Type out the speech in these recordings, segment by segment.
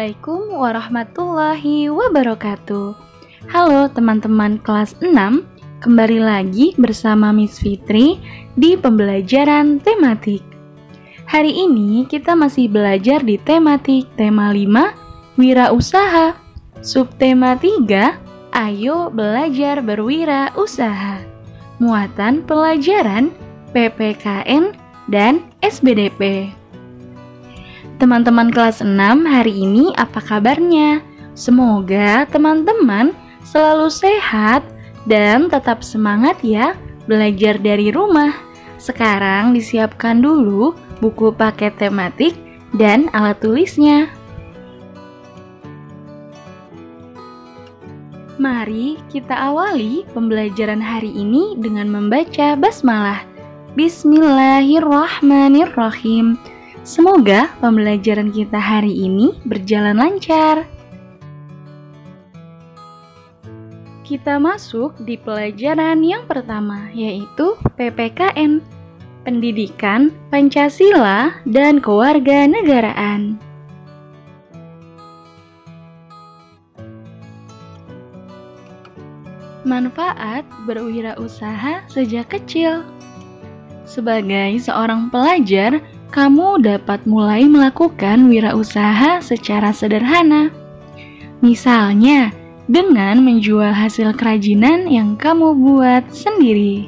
Assalamualaikum warahmatullahi wabarakatuh. Halo teman-teman kelas 6, kembali lagi bersama Miss Fitri di pembelajaran tematik. Hari ini kita masih belajar di tematik tema 5, wirausaha. Subtema 3, ayo belajar berwirausaha. Muatan pelajaran PPKN dan SBDP. Teman-teman kelas 6 hari ini apa kabarnya? Semoga teman-teman selalu sehat dan tetap semangat ya belajar dari rumah. Sekarang disiapkan dulu buku paket tematik dan alat tulisnya. Mari kita awali pembelajaran hari ini dengan membaca basmalah. Bismillahirrahmanirrahim. Semoga pembelajaran kita hari ini berjalan lancar. Kita masuk di pelajaran yang pertama, yaitu PPKN, Pendidikan Pancasila dan Kewarganegaraan. Manfaat berwirausaha sejak kecil. Sebagai seorang pelajar, kamu dapat mulai melakukan wirausaha secara sederhana. Misalnya, dengan menjual hasil kerajinan yang kamu buat sendiri.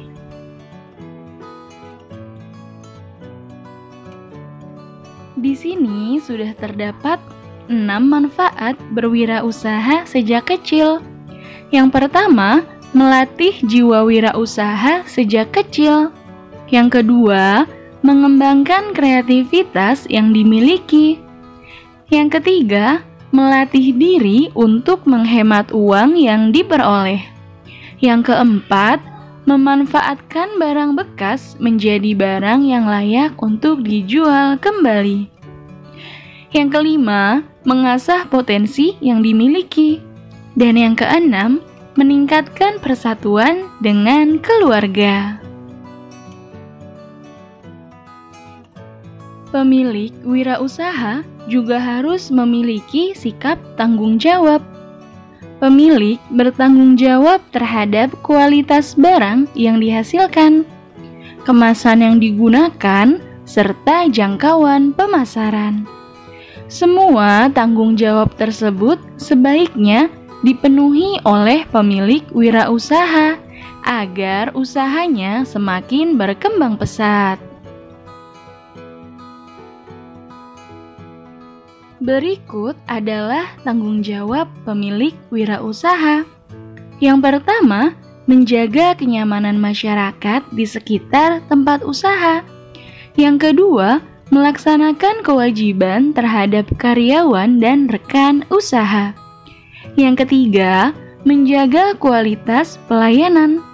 Di sini sudah terdapat 6 manfaat berwirausaha sejak kecil. Yang pertama, melatih jiwa wirausaha sejak kecil. Yang kedua, mengembangkan kreativitas yang dimiliki. Yang ketiga, melatih diri untuk menghemat uang yang diperoleh. Yang keempat, memanfaatkan barang bekas menjadi barang yang layak untuk dijual kembali. Yang kelima, mengasah potensi yang dimiliki. Dan yang keenam, meningkatkan persatuan dengan keluarga. Pemilik wirausaha juga harus memiliki sikap tanggung jawab. Pemilik bertanggung jawab terhadap kualitas barang yang dihasilkan, kemasan yang digunakan, serta jangkauan pemasaran. Semua tanggung jawab tersebut sebaiknya dipenuhi oleh pemilik wirausaha agar usahanya semakin berkembang pesat. Berikut adalah tanggung jawab pemilik wirausaha. Yang pertama, menjaga kenyamanan masyarakat di sekitar tempat usaha. Yang kedua, melaksanakan kewajiban terhadap karyawan dan rekan usaha. Yang ketiga, menjaga kualitas pelayanan,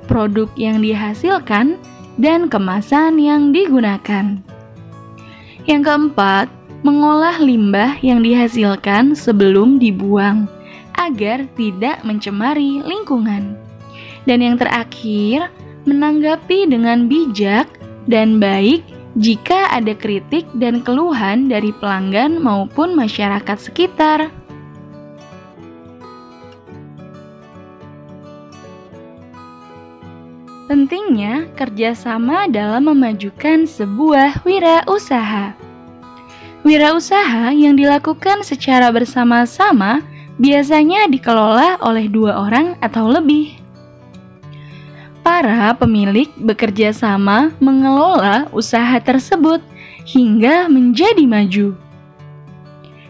produk yang dihasilkan, dan kemasan yang digunakan. Yang keempat, mengolah limbah yang dihasilkan sebelum dibuang agar tidak mencemari lingkungan. Dan yang terakhir, menanggapi dengan bijak dan baik jika ada kritik dan keluhan dari pelanggan maupun masyarakat sekitar. Pentingnya kerjasama dalam memajukan sebuah wirausaha. Wirausaha yang dilakukan secara bersama-sama biasanya dikelola oleh 2 orang atau lebih. Para pemilik bekerja sama mengelola usaha tersebut hingga menjadi maju.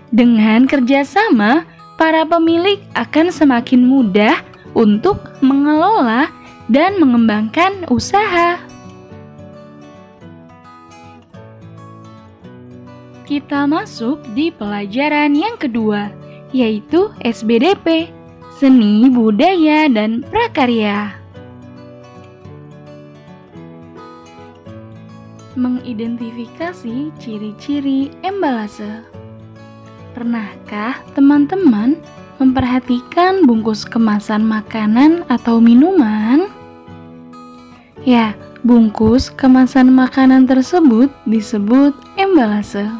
Dengan kerjasama, para pemilik akan semakin mudah untuk mengelola dan mengembangkan usaha. Kita masuk di pelajaran yang kedua, yaitu SBDP, Seni, Budaya, dan Prakarya. Mengidentifikasi ciri-ciri embalase. Pernahkah teman-teman memperhatikan bungkus kemasan makanan atau minuman? Ya, bungkus kemasan makanan tersebut disebut embalase.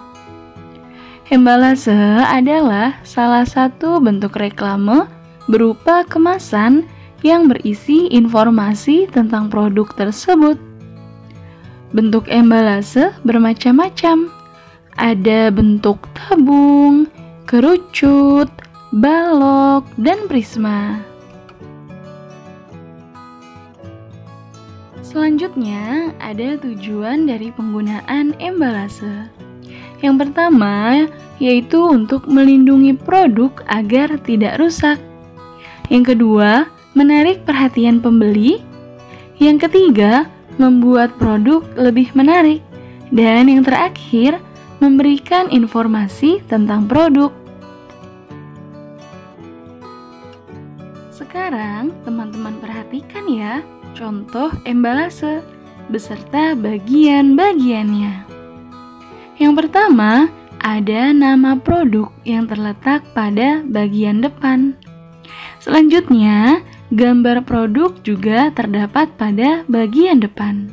Embalase adalah salah satu bentuk reklame berupa kemasan yang berisi informasi tentang produk tersebut. Bentuk embalase bermacam-macam. Ada bentuk tabung, kerucut, balok, dan prisma. Selanjutnya, ada tujuan dari penggunaan embalase. Yang pertama, yaitu untuk melindungi produk agar tidak rusak. Yang kedua, menarik perhatian pembeli. Yang ketiga, membuat produk lebih menarik. Dan yang terakhir, memberikan informasi tentang produk. Sekarang, teman-teman perhatikan ya contoh embalase beserta bagian-bagiannya. Yang pertama, ada nama produk yang terletak pada bagian depan. Selanjutnya, gambar produk juga terdapat pada bagian depan.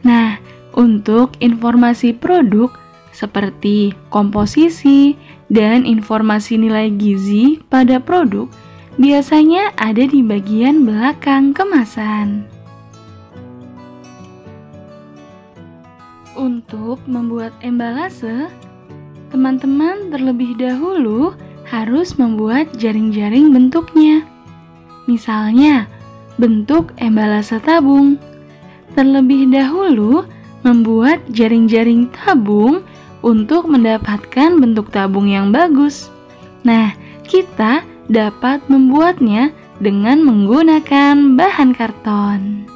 Nah, untuk informasi produk seperti komposisi dan informasi nilai gizi pada produk biasanya ada di bagian belakang kemasan. Untuk membuat embalase, teman-teman terlebih dahulu harus membuat jaring-jaring bentuknya. Misalnya, bentuk embalase tabung. Terlebih dahulu membuat jaring-jaring tabung untuk mendapatkan bentuk tabung yang bagus. Nah, kita dapat membuatnya dengan menggunakan bahan karton.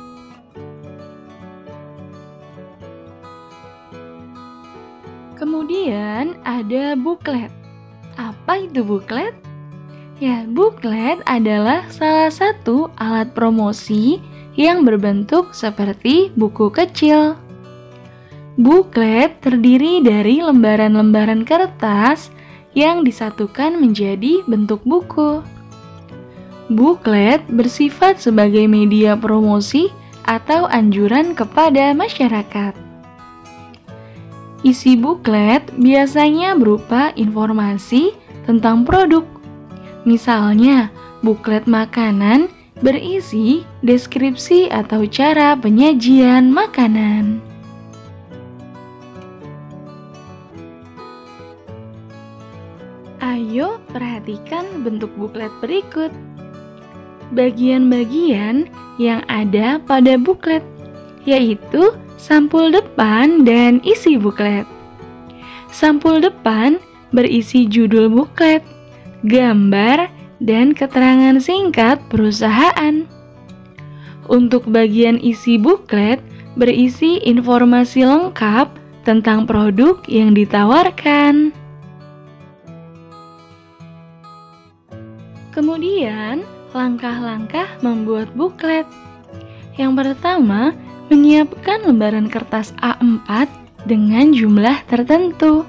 Kemudian ada buklet. Apa itu buklet? Ya, buklet adalah salah satu alat promosi yang berbentuk seperti buku kecil. Buklet terdiri dari lembaran-lembaran kertas yang disatukan menjadi bentuk buku. Buklet bersifat sebagai media promosi atau anjuran kepada masyarakat. Isi buklet biasanya berupa informasi tentang produk. Misalnya, buklet makanan berisi deskripsi atau cara penyajian makanan. Ayo perhatikan bentuk buklet berikut. Bagian-bagian yang ada pada buklet, yaitu sampul depan dan isi buklet. Sampul depan berisi judul buklet, gambar, dan keterangan singkat perusahaan. Untuk bagian isi buklet berisi informasi lengkap tentang produk yang ditawarkan. Kemudian, langkah-langkah membuat buklet. Yang pertama, menyiapkan lembaran kertas A4 dengan jumlah tertentu.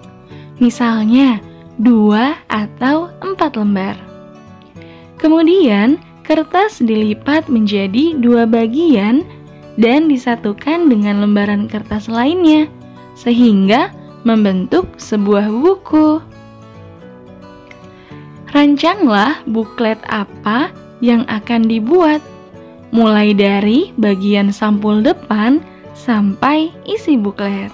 Misalnya, 2 atau 4 lembar. Kemudian, kertas dilipat menjadi 2 bagian dan disatukan dengan lembaran kertas lainnya, sehingga membentuk sebuah buku. Rancanglah buklet apa yang akan dibuat, mulai dari bagian sampul depan sampai isi buklet.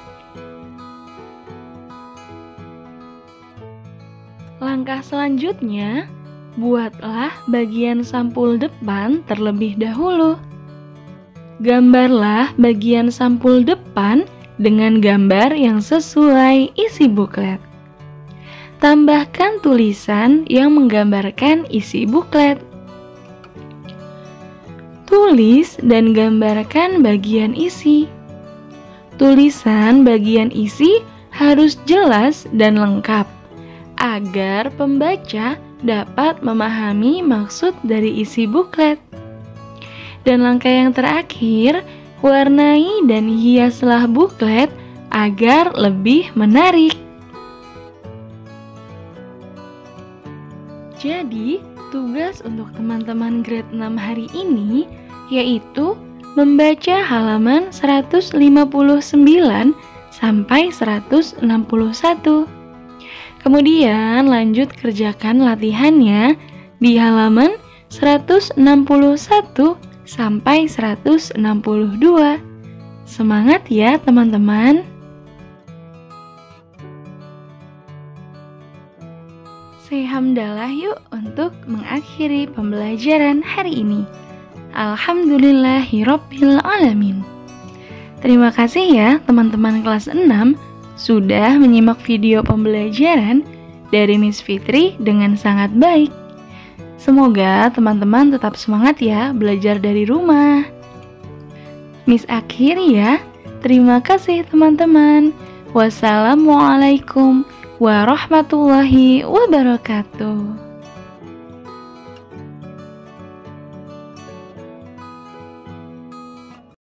Langkah selanjutnya, buatlah bagian sampul depan terlebih dahulu. Gambarlah bagian sampul depan dengan gambar yang sesuai isi buklet. Tambahkan tulisan yang menggambarkan isi buklet. Tulis dan gambarkan bagian isi. Tulisan bagian isi harus jelas dan lengkap, agar pembaca dapat memahami maksud dari isi buklet. Dan langkah yang terakhir, warnai dan hiaslah buklet agar lebih menarik. Jadi, tugas untuk teman-teman grade 6 hari ini yaitu membaca halaman 159 sampai 161. Kemudian lanjut kerjakan latihannya di halaman 161 sampai 162. Semangat ya teman-teman. Say hamdalah yuk untuk mengakhiri pembelajaran hari ini. Alhamdulillahirabbil alamin. Terima kasih ya teman-teman kelas 6 sudah menyimak video pembelajaran dari Miss Fitri dengan sangat baik. Semoga teman-teman tetap semangat ya belajar dari rumah. Miss akhiri ya. Terima kasih teman-teman. Wassalamualaikum warahmatullahi wabarakatuh.